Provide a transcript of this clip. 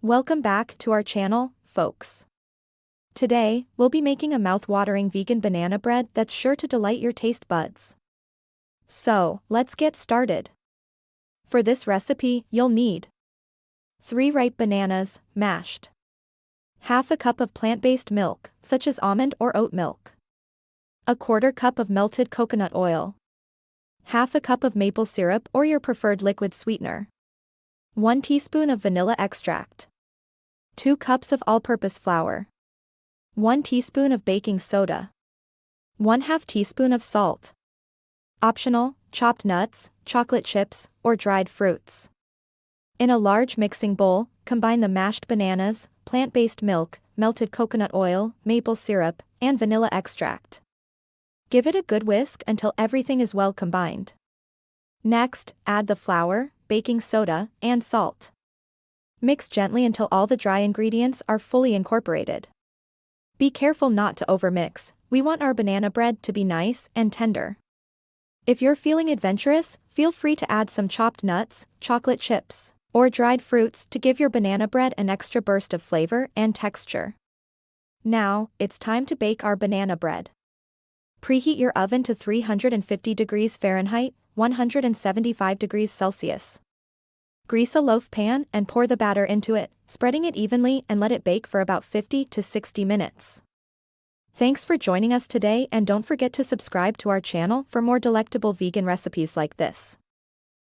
Welcome back to our channel, folks. Today, we'll be making a mouth-watering vegan banana bread that's sure to delight your taste buds. So, let's get started. For this recipe, you'll need 3 ripe bananas, mashed. Half a cup of plant-based milk, such as almond or oat milk. A 1/4 cup of melted coconut oil. Half a cup of maple syrup or your preferred liquid sweetener. 1 teaspoon of vanilla extract. 2 cups of all-purpose flour. 1 teaspoon of baking soda. 1/2 teaspoon of salt. Optional, chopped nuts, chocolate chips, or dried fruits. In a large mixing bowl, combine the mashed bananas, plant-based milk, melted coconut oil, maple syrup, and vanilla extract. Give it a good whisk until everything is well combined. Next, add the flour, baking soda, and salt. Mix gently until all the dry ingredients are fully incorporated. Be careful not to overmix, we want our banana bread to be nice and tender. If you're feeling adventurous, feel free to add some chopped nuts, chocolate chips, or dried fruits to give your banana bread an extra burst of flavor and texture. Now, it's time to bake our banana bread. Preheat your oven to 350 degrees Fahrenheit, 175 degrees Celsius. Grease a loaf pan and pour the batter into it, spreading it evenly and let it bake for about 50 to 60 minutes. Thanks for joining us today, and don't forget to subscribe to our channel for more delectable vegan recipes like this.